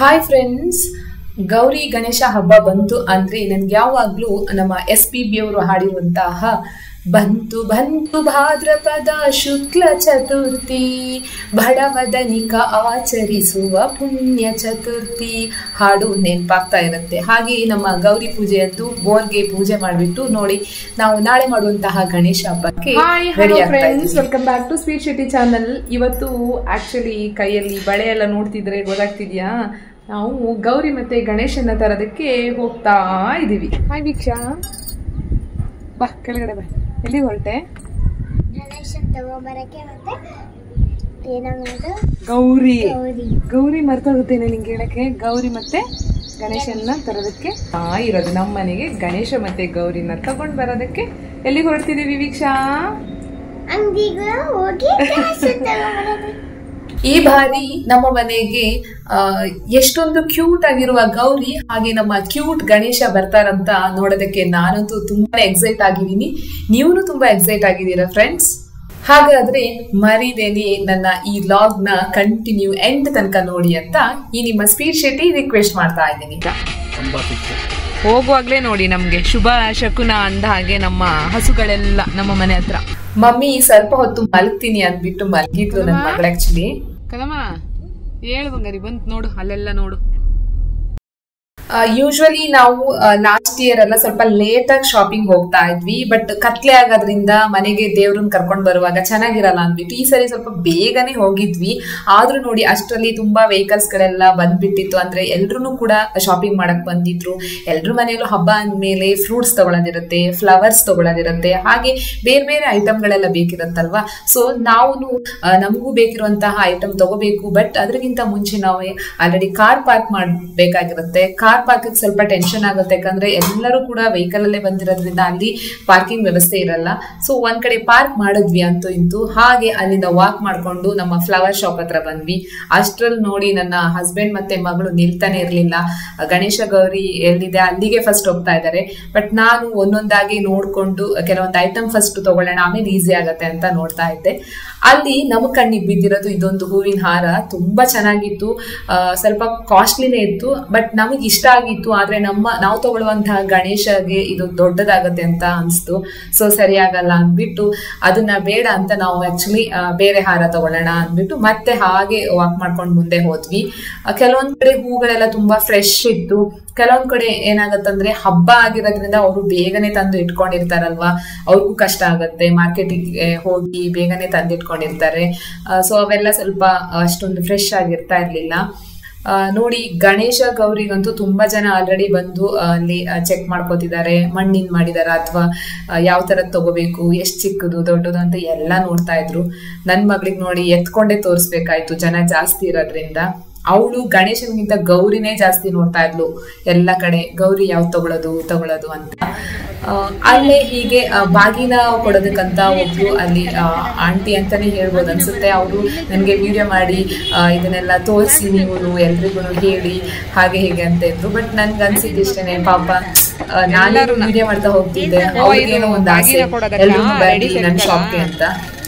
Hi friends, Gauri Ganesha ಹಬ್ಬ ಬಂತು ಅಂದ್ರೆ ನನ್ಗೆ ಯಾವಾಗ್ಲೂ ನಮ್ಮ SPB ಅವರು ಹಾಡಿರುವಂತಹ ಬಂತು ಬಂತು ಭಾದ್ರಪದ ಶುಕ್ಲ ಚತುರ್ಥಿ ಬಡವದನಿಕ ಆಚರಿಸುವ ಪುಣ್ಯ ಚತುರ್ಥಿ ಹಾಡು ನೆನಪಾಗ್ತಾ ಇರುತ್ತೆ. ಹಾಗೆ ನಮ್ಮ ಗೌರಿ ಪೂಜೆಯದ್ದು ಬೋರ್ಗೆ ಪೂಜೆ ಮಾಡಿಬಿಟ್ಟು ನೋಡಿ ನಾವು ನಾಳೆ ಮಾಡುವಂತಹ ಗಣೇಶ ಹಬ್ಬಕ್ಕೆ ರೆಡಿ ಆಗ್ತಾ ಇದ್ದೀವಿ. Welcome back to Sweet Shetty channel. ಇವತ್ತು ಆಕ್ಚುಲಿ ಕೈಯಲ್ಲಿ ಬಳೆ ಎಲ್ಲ ನೋಡ್ತಿದ್ರೆ ಗೊತ್ತಾಗ್ತಿದ್ಯಾ, ನಾವು ಗೌರಿ ಮತ್ತೆ ಗಣೇಶನ ತರೋದಕ್ಕೆ ಹೋಗ್ತಾ ಇದೀವಿ. ಹಾಯ್ ವೀಕ್ಷಾ, ಬಾ ಕೆಳಗಡೆ ಬಾ. ಎಲ್ಲಿ ಹೊರಟೆ? ಗಣೇಶನ್ ತಗೋಬರಕ್ಕೆ ಮತ್ತೆ ಏನಾಗೋದು ಗೌರಿ ಮರ್ತೋಗುತ್ತೇನೆ ನಿಂಗೆ ಹೇಳಕ್ಕೆ. ಗೌರಿ ಮತ್ತೆ ಗಣೇಶನ್ನ ತರೋದಕ್ಕೆ ಇರೋದು ನಮ್ಮ ಮನೆಗೆ. ಗಣೇಶ ಮತ್ತೆ ಗೌರಿನ ತಗೊಂಡ್ ಬರೋದಕ್ಕೆ ಎಲ್ಲಿ ಹೊರಡ್ತಿದೀವಿ ವೀಕ್ಷಾ? ಅಂಗಡಿಗೆ ಹೋಗಿ ಗಣೇಶನ್ ತಗೋಬರೋದು. ಈ ಬಾರಿ ನಮ್ಮ ಮನೆಗೆ ಎಷ್ಟೊಂದು ಕ್ಯೂಟ್ ಆಗಿರುವ ಗೌರಿ ಹಾಗೆ ನಮ್ಮ ಕ್ಯೂಟ್ ಗಣೇಶ ಬರ್ತಾರಂತ ನೋಡೋದಕ್ಕೆ ನಾನಂತೂ ತುಂಬಾ ಎಕ್ಸೈಟ್ ಆಗಿದ್ದೀನಿ. ನೀವು ತುಂಬಾ ಎಕ್ಸೈಟ್ ಆಗಿದ್ದೀರಾ ಫ್ರೆಂಡ್ಸ್? ಹಾಗಾದ್ರೆ ಮರಿದೇನೆ ನನ್ನ ಈ ಲಾಗ್ ನ ಕಂಟಿನ್ಯೂ ಎಂಡ್ ತನಕ ನೋಡಿ ಅಂತ ಈ ನಿಮ್ಮ ಸ್ವೀಟ್ ಶೆಟ್ಟಿ ರಿಕ್ವೆಸ್ಟ್ ಮಾಡ್ತಾ ಇದ್ದೀನಿ. ಹೋಗುವಾಗ್ಲೇ ನೋಡಿ ನಮ್ಗೆ ಶುಭ ಶಕುನ ಅಂದ ಹಾಗೆ ನಮ್ಮ ಹಸುಗಳೆಲ್ಲ ನಮ್ಮ ಮನೆ ಹತ್ರ. ಮಮ್ಮಿ ಸ್ವಲ್ಪ ಹೊತ್ತು ಮಲಗ್ತೀನಿ ಅಂದ್ಬಿಟ್ಟು ಮಲಗಿದ್ರು ನನ್ನ ಮಗಳು. ಆಕ್ಚುಲಿ ಕದಮ್ಮ ಹೇಳು ಬಂಗಾರಿ, ಬಂತು ನೋಡು ಅಲ್ಲೆಲ್ಲ ನೋಡು. ಯೂಶುವಲಿ ನಾವು ಲಾಸ್ಟ್ ಇಯರ್ ಎಲ್ಲ ಸ್ವಲ್ಪ ಲೇಟ್ ಆಗಿ ಶಾಪಿಂಗ್ ಹೋಗ್ತಾ ಇದ್ವಿ. ಬಟ್ ಕತ್ಲೆ ಆಗೋದ್ರಿಂದ ಮನೆಗೆ ದೇವ್ರನ್ನ ಕರ್ಕೊಂಡ್ ಬರುವಾಗ ಚೆನ್ನಾಗಿರಲ್ಲ ಅಂದ್ಬಿಟ್ಟು ಈ ಸರಿ ಸ್ವಲ್ಪ ಬೇಗನೆ ಹೋಗಿದ್ವಿ. ಆದ್ರೂ ನೋಡಿ ಅಷ್ಟರಲ್ಲಿ ತುಂಬಾ ವೆಹಿಕಲ್ಸ್ ಗಳೆಲ್ಲ ಬಂದ್ಬಿಟ್ಟಿತ್ತು. ಅಂದ್ರೆ ಎಲ್ರು ಕೂಡ ಶಾಪಿಂಗ್ ಮಾಡಕ್ ಬಂದಿದ್ರು. ಎಲ್ರ ಮನೆಯಲ್ಲೂ ಹಬ್ಬ ಅಂದ್ಮೇಲೆ ಫ್ರೂಟ್ಸ್ ತಗೊಳ್ಳೋದಿರುತ್ತೆ, ಫ್ಲವರ್ಸ್ ತಗೊಳ್ಳೋದಿರುತ್ತೆ, ಹಾಗೆ ಬೇರೆ ಬೇರೆ ಐಟಮ್ಗಳೆಲ್ಲ ಬೇಕಿರುತ್ತಲ್ವಾ. ಸೊ ನಾವು ನಮಗೂ ಬೇಕಿರುವಂತಹ ಐಟಮ್ ತಗೋಬೇಕು. ಬಟ್ ಅದಕ್ಕಿಂತ ಮುಂಚೆ ನಾವು ಆಲ್ರೆಡಿ ಕಾರ್ ಪಾರ್ಕ್ ಮಾಡ್ಬೇಕಾಗಿರುತ್ತೆ. ಕಾರ್ ಪಾರ್ಕಿಂಗ್ ಸ್ವಲ್ಪ ಟೆನ್ಷನ್ ಆಗುತ್ತೆ, ಯಾಕಂದ್ರೆ ಎಲ್ಲರೂ ಕೂಡ ವೆಹಿಕಲ್ ಅಲ್ಲೇ ಬಂದಿರೋದ್ರಿಂದ ಅಲ್ಲಿ ಪಾರ್ಕಿಂಗ್ ವ್ಯವಸ್ಥೆ ಇರಲ್ಲ. ಸೊ ಒಂದ್ ಕಡೆ ಪಾರ್ಕ್ ಮಾಡಿದ್ವಿ ಅಂತೂ ಇಂತೂ. ಹಾಗೆ ಅಲ್ಲಿಂದ ವಾಕ್ ಮಾಡ್ಕೊಂಡು ನಮ್ಮ ಫ್ಲವರ್ ಶಾಪ್ ಹತ್ರ ಬಂದ್ವಿ. ಅಷ್ಟ್ರಲ್ಲಿ ನೋಡಿ ನನ್ನ ಹಸ್ಬೆಂಡ್ ಮತ್ತೆ ಮಗಳು ನಿಲ್ತಾನೆ ಇರ್ಲಿಲ್ಲ. ಗಣೇಶ ಗೌರಿ ಎಲ್ಲಿದೆ ಅಲ್ಲಿಗೆ ಫಸ್ಟ್ ಹೋಗ್ತಾ ಇದ್ದಾರೆ. ಬಟ್ ನಾನು ಒಂದೊಂದಾಗಿ ನೋಡ್ಕೊಂಡು ಕೆಲವೊಂದು ಐಟಮ್ ಫಸ್ಟ್ ತಗೊಳ್ಳೋಣ, ಆಮೇಲೆ ಈಸಿ ಆಗತ್ತೆ ಅಂತ ನೋಡ್ತಾ ಇದ್ದೆ. ಅಲ್ಲಿ ನಮ್ಮ ಕಣ್ಣಿಗೆ ಬಿದ್ದಿರೋದು ಇದೊಂದು ಹೂವಿನ ಹಾರ. ತುಂಬಾ ಚೆನ್ನಾಗಿತ್ತು, ಸ್ವಲ್ಪ ಕಾಸ್ಟ್ಲಿನೇ ಇತ್ತು, ಬಟ್ ನಮಗೆ ಇಷ್ಟ ಆಗಿತ್ತು. ಆದ್ರೆ ನಾವು ತಗೊಳ್ಳುವಂತಹ ಗಣೇಶಗೆ ಇದು ದೊಡ್ಡದಾಗತ್ತೆ ಅಂತ ಅನ್ಸ್ತು. ಸೊ ಸರಿ ಆಗಲ್ಲ ಅಂದ್ಬಿಟ್ಟು ಅದನ್ನ ಬೇಡ ಅಂತ ನಾವು ಆಕ್ಚುಲಿ ಬೇರೆ ಹಾರ ತಗೊಳ್ಳೋಣ ಅಂದ್ಬಿಟ್ಟು ಮತ್ತೆ ಹಾಗೆ ವಾಕ್ ಮಾಡ್ಕೊಂಡು ಮುಂದೆ ಹೋದ್ವಿ. ಕೆಲವೊಂದ್ ಕಡೆ ಹೂಗಳೆಲ್ಲ ತುಂಬಾ ಫ್ರೆಶ್ ಇತ್ತು. ಕೆಲವೊಂದ್ ಕಡೆ ಏನಾಗತ್ತಂದ್ರೆ ಹಬ್ಬ ಆಗಿರೋದ್ರಿಂದ ಅವರು ಬೇಗನೆ ತಂದು ಇಟ್ಕೊಂಡಿರ್ತಾರಲ್ವಾ, ಅವ್ರಿಗೂ ಕಷ್ಟ ಆಗತ್ತೆ, ಮಾರ್ಕೆಟಿಗೆ ಹೋಗಿ ಬೇಗನೆ ತಂದು ಇಟ್ಕೊಂಡಿರ್ತಾರೆ. ಸೊ ಅವೆಲ್ಲ ಸ್ವಲ್ಪ ಅಷ್ಟೊಂದು ಫ್ರೆಶ್ ಆಗಿರ್ತಾ ಇರ್ಲಿಲ್ಲ. ನೋಡಿ ಗಣೇಶ ಗೌರಿಗಂತೂ ತುಂಬಾ ಜನ ಆಲ್ರೆಡಿ ಬಂದು ಅಲ್ಲಿ ಚೆಕ್ ಮಾಡ್ಕೋತಿದ್ದಾರೆ, ಮಣ್ಣಿನ ಮಾಡಿದಾರ ಅಥವಾ ಯಾವ ತರದ್ ತಗೋಬೇಕು, ಎಷ್ಟ್ ಚಿಕ್ಕದು ದೊಡ್ಡದು ಅಂತ ಎಲ್ಲ ನೋಡ್ತಾ ಇದ್ರು. ನನ್ ಮಗಳಿಗೆ ನೋಡಿ ಎತ್ಕೊಂಡೇ ತೋರಿಸ್ಬೇಕಾಯ್ತು, ಜನ ಜಾಸ್ತಿ ಇರೋದ್ರಿಂದ. ಅವಳು ಗಣೇಶನ್ಗಿಂತ ಗೌರಿನೇ ಜಾಸ್ತಿ ನೋಡ್ತಾ ಇದ್ಲು ಎಲ್ಲ ಕಡೆ, ಗೌರಿ ಯಾವ ತಗೊಳ್ಳೋದು ಅಂತ. ಅಲ್ಲೇ ಹೀಗೆ ಬಾಗಿನ ಕೊಡೋದಕ್ಕಂತ ಒಬ್ರು ಅಲ್ಲಿ ಆಂಟಿ ಅಂತಾನೆ ಹೇಳ್ಬೋದು ಅನ್ಸುತ್ತೆ, ಅವರು ನನಗೆ ವಿಡಿಯೋ ಮಾಡಿ ಇದನ್ನೆಲ್ಲ ತೋರಿಸಿ ನೀವು ಎಲ್ರಿಗೂ ಹೇಳಿ ಹಾಗೆ ಹೇಗೆ ಅಂತ ಇದ್ರು. ಬಟ್ ನನ್ಗೆ ಅನ್ಸಿದ್ದಿಷ್ಟೇನೆ, ಪಾಪ ನಾನೇನು ವಿಡಿಯೋ ಮಾಡ್ತಾ ಹೋಗ್ತಿದ್ದೆ, ಅವ್ರಿಗೇನೋ ಒಂದು ಆಸೆ ಎಲ್ರು ಬರ್ಲಿ ನನ್ನ ಶಾಪ್ಗೆ ಅಂತ.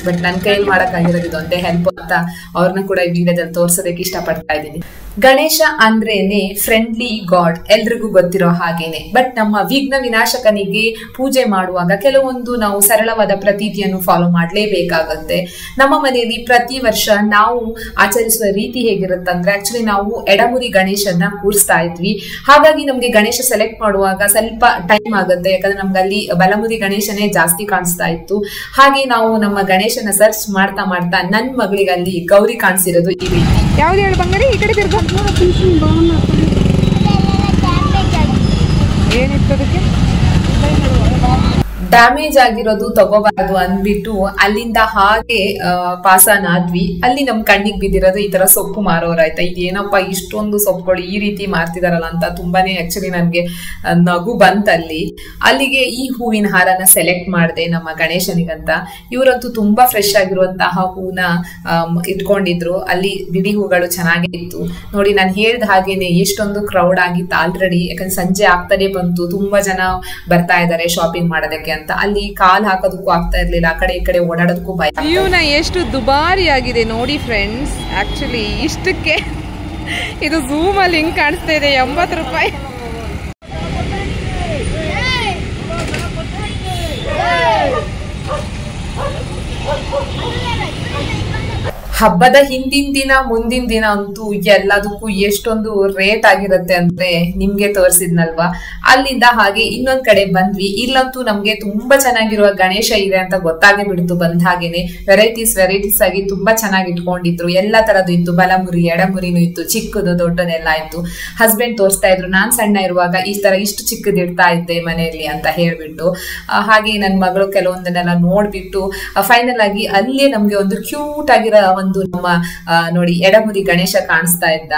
ಬಟ್ ನನ್ನ ಕೈಯಲ್ಲಿ ಮಾಡಕ್ಕಾಗಿರೋದು ಇದೊಂದೇ ಹೆಲ್ಪ್ ಅಂತ ಅವ್ರನ್ನ ಕೂಡ ಈ ವಿಡಿಯೋದಲ್ಲಿ ತೋರ್ಸೋದಕ್ಕೆ ಇಷ್ಟಪಡ್ತಾ ಇದ್ದೀನಿ. ಗಣೇಶ ಅಂದ್ರೇನೆ ಫ್ರೆಂಡ್ಲಿ ಗಾಡ್, ಎಲ್ರಿಗೂ ಗೊತ್ತಿರೋ ಹಾಗೇನೆ. ಬಟ್ ನಮ್ಮ ವಿಘ್ನ ವಿನಾಶಕನಿಗೆ ಪೂಜೆ ಮಾಡುವಾಗ ಕೆಲವೊಂದು ನಾವು ಸರಳವಾದ ಪ್ರತೀತಿಯನ್ನು ಫಾಲೋ ಮಾಡ್ಲೇಬೇಕಾಗತ್ತೆ. ನಮ್ಮ ಮನೆಯಲ್ಲಿ ಪ್ರತಿ ವರ್ಷ ನಾವು ಆಚರಿಸುವ ರೀತಿ ಹೇಗಿರುತ್ತಂದ್ರೆ, ಆಕ್ಚುಲಿ ನಾವು ಎಡಮುರಿ ಗಣೇಶನ ಕೂರಿಸ್ತಾ ಇದ್ವಿ. ಹಾಗಾಗಿ ನಮ್ಗೆ ಗಣೇಶ ಸೆಲೆಕ್ಟ್ ಮಾಡುವಾಗ ಸ್ವಲ್ಪ ಟೈಮ್ ಆಗುತ್ತೆ, ಯಾಕಂದ್ರೆ ನಮ್ಗೆ ಅಲ್ಲಿ ಬಲಮುರಿ ಗಣೇಶನೇ ಜಾಸ್ತಿ ಕಾಣಿಸ್ತಾ ಇತ್ತು. ಹಾಗೆ ನಾವು ನಮ್ಮ ಗಣೇಶನ ಸರ್ಚ್ ಮಾಡ್ತಾ ಮಾಡ್ತಾ ನನ್ ಮಗಳಿಗೆ ಅಲ್ಲಿ ಗೌರಿ ಕಾಣಿಸಿರೋದು ಈ ರೀತಿ. ಯಾವ್ದು ಹೇಳು ಬಂಗಾರಿ, ಈ ಕಡೆ ತಿರ್ಗ. ಏನಿತ್ತು ಅದಕ್ಕೆ? ಡ್ಯಾಮೇಜ್ ಆಗಿರೋದು ತಗೋಬಾರದು ಅಂದ್ಬಿಟ್ಟು ಅಲ್ಲಿಂದ ಹಾಗೆ ಪಾಸಾನ್ ಆದ್ವಿ. ಅಲ್ಲಿ ನಮ್ ಕಣ್ಣಿಗೆ ಬಿದ್ದಿರೋದು ಈ ತರ ಸೊಪ್ಪು ಮಾರೋರಾಯ್ತಾ, ಇದೇನಪ್ಪ ಇಷ್ಟೊಂದು ಸೊಪ್ಪುಗಳು ಈ ರೀತಿ ಮಾರ್ತಿದಾರಲ್ಲ ಅಂತ ತುಂಬಾನೇ ಆಕ್ಚುಲಿ ನನ್ಗೆ ನಗು ಬಂತಲ್ಲಿ. ಅಲ್ಲಿಗೆ ಈ ಹೂವಿನ ಹಾರನ ಸೆಲೆಕ್ಟ್ ಮಾಡಿದೆ ನಮ್ಮ ಗಣೇಶನಿಗಂತ. ಇವರಂತೂ ತುಂಬಾ ಫ್ರೆಶ್ ಆಗಿರುವಂತಹ ಹೂನ ಇಟ್ಕೊಂಡಿದ್ರು. ಅಲ್ಲಿ ಬಿಡಿ ಹೂಗಳು ಚೆನ್ನಾಗೇ ಇತ್ತು. ನೋಡಿ ನಾನು ಹೇಳ್ದ ಹಾಗೇನೆ ಎಷ್ಟೊಂದು ಕ್ರೌಡ್ ಆಗಿತ್ತು ಆಲ್ರೆಡಿ, ಯಾಕಂದ್ರೆ ಸಂಜೆ ಆಗ್ತಾನೆ ಬಂತು, ತುಂಬಾ ಜನ ಬರ್ತಾ ಇದಾರೆ ಶಾಪಿಂಗ್ ಮಾಡೋದಕ್ಕೆ ಅಂತ. ಅಲ್ಲಿ ಕಾಲ್ ಹಾಕೋದಕ್ಕೂ ಆಗ್ತಾ ಇರ್ಲಿಲ್ಲ, ಆ ಕಡೆ ಈ ಕಡೆ ಓಡಾಡೋದಕ್ಕೂ ಭಯ. ಎಷ್ಟು ದುಬಾರಿ ಆಗಿದೆ ನೋಡಿ ಫ್ರೆಂಡ್ಸ್. ಆಕ್ಚುಲಿ ಇಷ್ಟಕ್ಕೆ ಇದು ಝೂಮ್ ಅಲ್ಲಿ ಹಿಂಗ್ ಕಾಣಿಸ್ತಾ ಇದೆ, 80 ರೂಪಾಯಿ. ಹಬ್ಬದ ಹಿಂದಿನ ದಿನ ಮುಂದಿನ ದಿನ ಅಂತೂ ಎಲ್ಲದಕ್ಕೂ ಎಷ್ಟೊಂದು ರೇಟ್ ಆಗಿರುತ್ತೆ ಅಂದ್ರೆ ನಿಮ್ಗೆ ತೋರಿಸಿದ್ನಲ್ವಾ. ಅಲ್ಲಿಂದ ಹಾಗೆ ಇನ್ನೊಂದ್ ಕಡೆ ಬಂದ್ವಿ. ಇಲ್ಲಂತೂ ನಮ್ಗೆ ತುಂಬಾ ಚೆನ್ನಾಗಿರುವ ಗಣೇಶ ಇದೆ ಅಂತ ಗೊತ್ತಾಗೇ ಬಿಡ್ತು. ಬಂದ ಹಾಗೇನೆ ವೆರೈಟೀಸ್ ಆಗಿ ತುಂಬಾ ಚೆನ್ನಾಗಿ ಇಟ್ಕೊಂಡಿದ್ರು. ಎಲ್ಲಾ ತರದ್ದು ಇತ್ತು, ಬಲಮುರಿ ಎಡಮುರಿನೂ ಇತ್ತು, ಚಿಕ್ಕದು ದೊಡ್ಡದೆಲ್ಲ ಇತ್ತು. ಹಸ್ಬೆಂಡ್ ತೋರಿಸ್ತಾ ಇದ್ರು, ನಾನ್ ಸಣ್ಣ ಇರುವಾಗ ಈ ತರ ಇಷ್ಟು ಚಿಕ್ಕದ್ ಇಡ್ತಾ ಇದ್ದೆ ಮನೆಯಲ್ಲಿ ಅಂತ ಹೇಳ್ಬಿಟ್ಟು. ಹಾಗೆ ನನ್ ಮಗಳು ಕೆಲವೊಂದನ್ನೆಲ್ಲ ನೋಡ್ಬಿಟ್ಟು ಫೈನಲ್ ಆಗಿ ಅಲ್ಲೇ ನಮ್ಗೆ ಒಂದು ಕ್ಯೂಟ್ ಆಗಿರೋ ಒಂದು ನಮ್ಮ ನೋಡಿ ಎಡಮುರಿ ಗಣೇಶ ಕಾಣಿಸ್ತಾ ಇದ್ದ.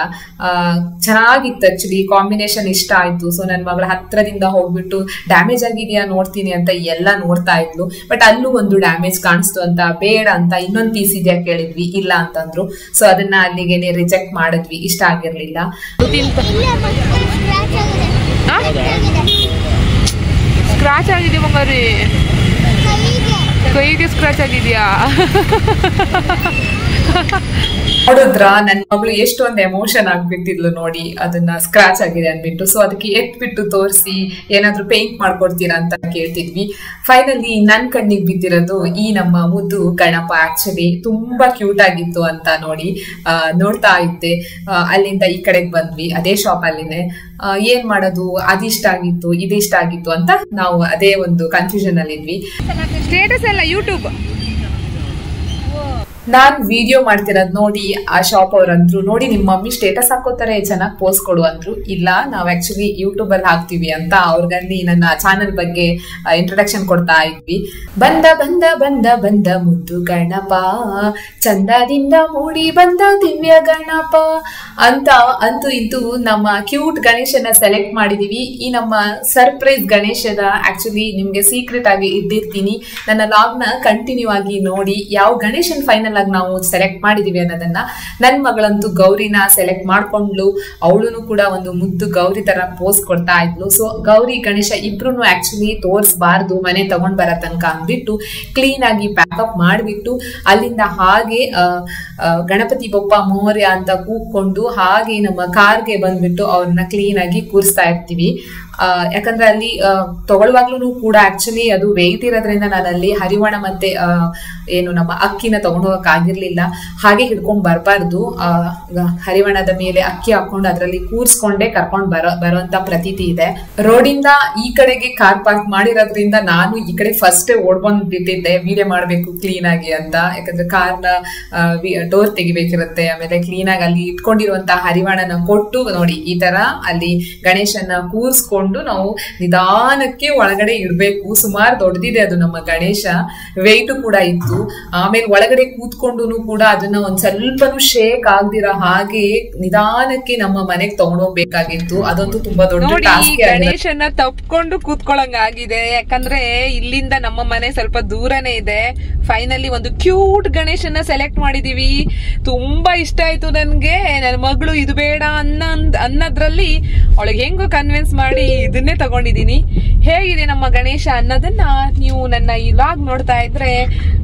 ಚೆನ್ನಾಗಿತ್ತು ಆಕ್ಚುಲಿ, ಕಾಂಬಿನೇಷನ್ ಇಷ್ಟ ಆಯ್ತು. ಸೊ ನನ್ ಮಗಳ ಹತ್ರದಿಂದ ಹೋಗ್ಬಿಟ್ಟು ಡ್ಯಾಮೇಜ್ ಆಗಿದೆಯಾ ನೋಡ್ತೀನಿ ಅಂತ ಎಲ್ಲ ನೋಡ್ತಾ ಇದ್ಲು. ಬಟ್ ಅಲ್ಲೂ ಒಂದು ಡ್ಯಾಮೇಜ್ ಕಾಣಿಸ್ತು ಅಂತ, ಬೇಡ ಅಂತ ಇನ್ನೊಂದ್ ಪೀಸ್ ಇದೆಯಾ ಕೇಳಿದ್ವಿ, ಇಲ್ಲ ಅಂತಂದ್ರು. ಸೊ ಅದನ್ನ ಅಲ್ಲಿಗೆನೆ ರಿಜೆಕ್ಟ್ ಮಾಡಿದ್ವಿ, ಇಷ್ಟ ಆಗಿರ್ಲಿಲ್ಲ. ಸ್ಕ್ರಾಚ್ ಆಗಿದೆ ಮಗರಿ, ಕೈಗೆ ಸ್ಕ್ರಾಚ್ ಆಗಿದ್ಯಾ? ನೋಡಿದ್ರ ನನ್ ಮಗಳು ಎಷ್ಟೊಂದು ಎಮೋಷನ್ ಆಗ್ಬಿಟ್ಟಿದ್ಲು ನೋಡಿ, ಅದನ್ನ ಸ್ಕ್ರಾಚ್ ಆಗಿದೆ ಅನ್ಬಿಟ್ಟು. ಸೊ ಅದಕ್ಕೆ ಎತ್ಬಿಟ್ಟು ತೋರಿಸಿ ಏನಾದ್ರು ಪೇಂಟ್ ಮಾಡ್ಕೊಡ್ತೀರಾ ಅಂತ ಕೇಳ್ತಿದ್ವಿ. ಫೈನಲಿ ನನ್ ಕಣ್ಣಿಗೆ ಬಿದ್ದಿರೋದು ಈ ನಮ್ಮ ಮುದ್ದು ಗಣಪ. ಆಕ್ಚುಲಿ ತುಂಬಾ ಕ್ಯೂಟ್ ಆಗಿತ್ತು ಅಂತ ನೋಡಿ ನೋಡ್ತಾ ಇದ್ದೆ. ಅಲ್ಲಿಂದ ಈ ಕಡೆಗೆ ಬಂದ್ವಿ, ಅದೇ ಶಾಪ್ ಅಲ್ಲಿನೆ. ಏನ್ ಮಾಡೋದು, ಅದಿಷ್ಟ ಆಗಿತ್ತು ಇದಿಷ್ಟ ಆಗಿತ್ತು ಅಂತ ನಾವು ಅದೇ ಒಂದು ಕನ್ಫ್ಯೂಷನ್ ಅಲ್ಲಿ ಇದ್ವಿ. ಸ್ಟೇಟಸ್ ಎಲ್ಲ ಯೂಟ್ಯೂಬ್ ನಾನ್ ವಿಡಿಯೋ ಮಾಡ್ತಿರೋದ್ ನೋಡಿ ಆ ಶಾಪ್ ಅವ್ರಂದ್ರು, ನೋಡಿ ನಿಮ್ ಮಮ್ಮಿ ಸ್ಟೇಟಸ್ ಹಾಕೋತಾರೆ, ಚೆನ್ನಾಗಿ ಪೋಸ್ಟ್ ಕೊಡು ಅಂದ್ರು. ಇಲ್ಲ, ನಾವ್ ಆಕ್ಚುಲಿ ಯೂಟ್ಯೂಬ್ ಅಲ್ಲಿ ಹಾಕ್ತಿವಿ ಅಂತ ಅವ್ರಿಗಲ್ಲಿ ನನ್ನ ಚಾನೆಲ್ ಬಗ್ಗೆ ಇಂಟ್ರೊಡಕ್ಷನ್ ಕೊಡ್ತಾ ಇದ್ವಿ. ಬಂದ ಬಂದ ಬಂದ ಬಂದ ಮುದ್ದು ಗಣಪ, ಚಂದದಿಂದ ಮೂಡಿ ಬಂದ ದಿವ್ಯ ಗಣಪ ಅಂತ ಅಂತೂ ಇಂತೂ ನಮ್ಮ ಕ್ಯೂಟ್ ಗಣೇಶನ ಸೆಲೆಕ್ಟ್ ಮಾಡಿದೀವಿ. ಈ ನಮ್ಮ ಸರ್ಪ್ರೈಸ್ ಗಣೇಶದ ಆಕ್ಚುಲಿ ನಿಮ್ಗೆ ಸೀಕ್ರೆಟ್ ಆಗಿ ಇಟ್ಟಿರ್ತೀನಿ. ನನ್ನ ಲಾಗ್ ನ ಕಂಟಿನ್ಯೂ ಆಗಿ ನೋಡಿ ಯಾವ ಗಣೇಶನ್ ಫೈನಲ್ ಆಗಿ ನಾವು ಸೆಲೆಕ್ಟ್ ಮಾಡಿದೀವಿ ಅನ್ನೋದನ್ನ. ನನ್ ಮಗಳಂತೂ ಗೌರಿನ ಸೆಲೆಕ್ಟ್ ಮಾಡ್ಕೊಂಡ್ಲು. ಅವಳು ಕೂಡ ಒಂದು ಮುದ್ದು ಗೌರಿ ತರ ಪೋಸ್ ಕೊಡ್ತಾ ಇದ್ಲು. ಸೊ ಗೌರಿ ಗಣೇಶ ಇಬ್ರು ಆಕ್ಚುಲಿ ತೋರಿಸಬಾರ್ದು, ಮನೆ ತಗೊಂಡ್ ಬರೋ ತನಕ ಅಂದ್ಬಿಟ್ಟು ಕ್ಲೀನ್ ಆಗಿ ಪ್ಯಾಕಪ್ ಮಾಡಿಬಿಟ್ಟು ಅಲ್ಲಿಂದ ಹಾಗೆ ಗಣಪತಿ ಬಪ್ಪ ಮೋರ್ಯ ಅಂತ ಕೂಗ್ಕೊಂಡು ಹಾಗೆ ನಮ್ಮ ಕಾರ್ಗೆ ಬಂದ್ಬಿಟ್ಟು ಅವ್ರನ್ನ ಕ್ಲೀನ್ ಆಗಿ ಕೂರಿಸ್ತಾ ಇರ್ತೀವಿ. ಯಾಕಂದ್ರೆ ಅಲ್ಲಿ ತಗೊಳ್ವಾಗ್ಲೂ ಕೂಡ ಆಕ್ಚುಲಿ ಅದು ವೆಯ್ಟ್ ಇರೋದ್ರಿಂದ ನಾನು ಅಲ್ಲಿ ಹರಿವಾಣ ಮತ್ತೆ ಏನು ನಮ್ಮ ಅಕ್ಕಿನ ತಗೊಂಡು ಹೋಗಕ್ ಆಗಿರ್ಲಿಲ್ಲ. ಹಾಗೆ ಹಿಡ್ಕೊಂಡ್ ಬರ್ಬಾರ್ದು, ಹರಿವಾಣದ ಮೇಲೆ ಅಕ್ಕಿ ಹಾಕೊಂಡು ಅದರಲ್ಲಿ ಕೂರ್ಸ್ಕೊಂಡೆ ಕರ್ಕೊಂಡ್ ಬರುವಂತ ಪ್ರತೀತಿ ಇದೆ. ರೋಡಿಂದ ಈ ಕಡೆಗೆ ಕಾರ್ ಪಾರ್ಕ್ ಮಾಡಿರೋದ್ರಿಂದ ನಾನು ಈ ಕಡೆ ಫಸ್ಟ್ ಓಡ್ಕೊಂಡ್ ಬಿಟ್ಟಿದ್ದೆ ವಿಡಿಯೋ ಮಾಡ್ಬೇಕು ಕ್ಲೀನ್ ಆಗಿ ಅಂತ. ಯಾಕಂದ್ರೆ ಕಾರ್ನ ಡೋರ್ ತೆಗಿಬೇಕಿರುತ್ತೆ, ಆಮೇಲೆ ಕ್ಲೀನ್ ಆಗಿ ಅಲ್ಲಿ ಇಟ್ಕೊಂಡಿರುವಂತಹ ಹರಿವಾಣನ ಕೊಟ್ಟು ನೋಡಿ ಈ ತರ ಅಲ್ಲಿ ಗಣೇಶನ ಕೂರ್ಸ್ಕೊಂಡು ನಾವು ನಿಧಾನಕ್ಕೆ ಒಳಗಡೆ ಇಡ್ಬೇಕು. ಸುಮಾರು ದೊಡ್ಡದಿದೆ ಅದು ನಮ್ಮ ಗಣೇಶ, ವೆಯ್ಟ್ ಕೂಡ ಇತ್ತು. ಆಮೇಲೆ ಒಳಗಡೆ ಕೂತ್ಕೊಂಡು ಕೂಡ ಅದನ್ನ ಒಂದ್ ಸ್ವಲ್ಪನೂ ಶೇಕ್ ಆಗ್ದಿರ ಹಾಗೆ ನಿಧಾನಕ್ಕೆ ನಮ್ಮ ಮನೆಗೆ ತಗೊಂಡೋಗ್ಬೇಕಾಗಿತ್ತು. ಅದಂತೂ ತುಂಬಾ ದೊಡ್ಡ ಟಾಸ್ಕ್. ಗಣೇಶನ ತಪ್ಕೊಂಡು ಕೂತ್ಕೊಳ್ಳಂಗ ಆಗಿದೆ, ಯಾಕಂದ್ರೆ ಇಲ್ಲಿಂದ ನಮ್ಮ ಮನೆ ಸ್ವಲ್ಪ ದೂರನೇ ಇದೆ. ಫೈನಲಿ ಒಂದು ಕ್ಯೂಟ್ ಗಣೇಶನ ಸೆಲೆಕ್ಟ್ ಮಾಡಿದೀವಿ. ತುಂಬಾ ಇಷ್ಟ ಆಯ್ತು ನನ್ಗೆ. ನನ್ನ ಮಗಳು ಇದು ಬೇಡ ಅನ್ನೋದ್ರಲ್ಲಿ ಅವಳಿಗೆ ಹೆಂಗೋ ಕನ್ವಿನ್ಸ್ ಮಾಡಿ ಇದನ್ನೇ ತಗೊಂಡಿದೀನಿ. ಹೇಗಿದೆ ನಮ್ಮ ಗಣೇಶ ಅನ್ನೋದನ್ನ ನೀವು ನನ್ನ ಈ ವ್ಲಾಗ್ ನೋಡ್ತಾ ಇದ್ರೆ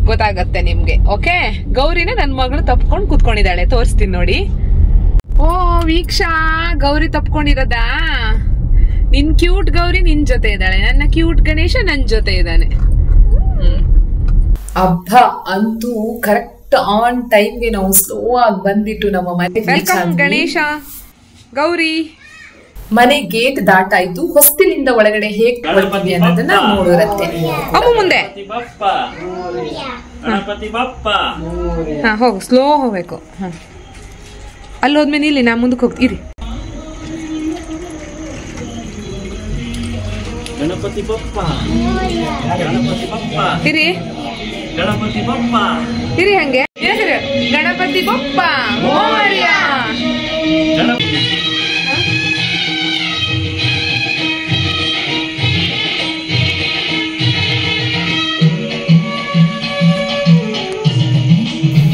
ಗೊತ್ತಾಗತ್ತೆ ನಿಮ್ಗೆ. ಓಕೆ, ಗೌರಿನ ನನ್ ಮಗಳು ತಪ್ಕೊಂಡು ಕೂತ್ಕೊಂಡಿದ್ದಾಳೆ, ತೋರಿಸ್ತೀನಿ ನೋಡಿ. ಓ ವೀಕ್ಷಾ, ಗೌರಿ ತಪ್ಕೊಂಡಿರೋದಾ? ನಿನ್ ಕ್ಯೂಟ್ ಗೌರಿ ನಿನ್ ಜೊತೆ ಇದ್ದಾಳೆ, ನನ್ನ ಕ್ಯೂಟ್ ಗಣೇಶ ನನ್ ಜೊತೆ ಇದ್ದಾನೆ. ಹಬ್ಬ ಅಂತೂ ಕರೆಕ್ಟ್ ಆನ್ ಟೈಮ್ಗೆ ನಾವು ಸ್ಲೋ ಆಗಿ ಬಂದ್ಬಿಟ್ಟು ನಮ್ಮ ಮನೆ ವೆಲ್ಕಮ್ ಗಣೇಶ ಗೌರಿ. ಮನೆ ಗೇಟ್ ದಾಟಾಯ್ತು. ಹೊಸ್ತಿಲಿಂದ ಒಳಗಡೆ ಹೇಗ್ ಬರ್ತೀವಿ ಅನ್ನೋದನ್ನ ನೋಡೋರತ್ತೆ. ಅಮ್ಮ ಮುಂದೆ ಹೋಗು, ಸ್ಲೋ ಹೋಗ್ಬೇಕು. ಅಲ್ಲಿ ಹೋದ್ಮೇಲೆ ಇಲ್ಲಿ ನಾ ಮುಂದಕ್ಕೆ ಹೋಗ್ತೀರಿ. ಗಣಪತಿ ಬಪ್ಪ, ಗಣಪತಿ ಬಪ್ಪ, ಇರಿ ಗಣಪತಿ ಬಪ್ಪ, ಇರಿ ಹಂಗೆ ಗಣಪತಿ ಬಪ್ಪ ಮೋರ್ಯ.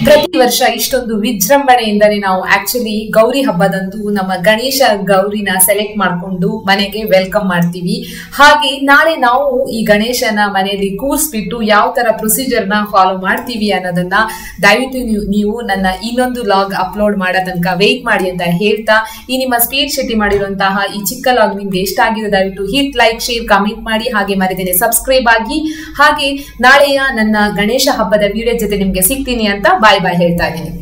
ಪ್ರತಿ ವರ್ಷ ಇಷ್ಟೊಂದು ವಿಜೃಂಭಣೆಯಿಂದನೇ ನಾವು ಆಕ್ಚುಲಿ ಗೌರಿ ಹಬ್ಬದಂದು ನಮ್ಮ ಗಣೇಶ ಗೌರಿನ ಸೆಲೆಕ್ಟ್ ಮಾಡಿಕೊಂಡು ಮನೆಗೆ ವೆಲ್ಕಮ್ ಮಾಡ್ತೀವಿ. ಹಾಗೆ ನಾಳೆ ನಾವು ಈ ಗಣೇಶನ ಮನೆಯಲ್ಲಿ ಕೂರಿಸ್ಬಿಟ್ಟು ಯಾವ ತರ ಪ್ರೊಸೀಜರ್ ನ ಫಾಲೋ ಮಾಡ್ತೀವಿ ಅನ್ನೋದನ್ನ ದಯವಿಟ್ಟು ನೀವು ನನ್ನ ಇನ್ನೊಂದು ಲಾಗ್ ಅಪ್ಲೋಡ್ ಮಾಡೋ ತನಕ ವೇಟ್ ಮಾಡಿ ಅಂತ ಹೇಳ್ತಾ, ಈ ನಿಮ್ಮ ಸ್ಪೀಡ್ ಶೆಟ್ಟಿ ಮಾಡಿರುವಂತಹ ಈ ಚಿಕ್ಕ ಲಾಗ್ ನಿಮ್ಗೆ ಎಷ್ಟ ಆಗಿದೆ ದಯವಿಟ್ಟು ಹಿಟ್ ಲೈಕ್ ಶೇರ್ ಕಮೆಂಟ್ ಮಾಡಿ, ಹಾಗೆ ಮರೆದೇನೆ ಸಬ್ಸ್ಕ್ರೈಬ್ ಆಗಿ. ಹಾಗೆ ನಾಳೆಯ ನನ್ನ ಗಣೇಶ ಹಬ್ಬದ ವಿಡಿಯೋ ಜೊತೆ ನಿಮ್ಗೆ ಸಿಗ್ತೀನಿ ಅಂತ ಬಾಯ್ ಬಾಯ್ ಹೇಳ್ತಾ ಇದ್ದೀನಿ.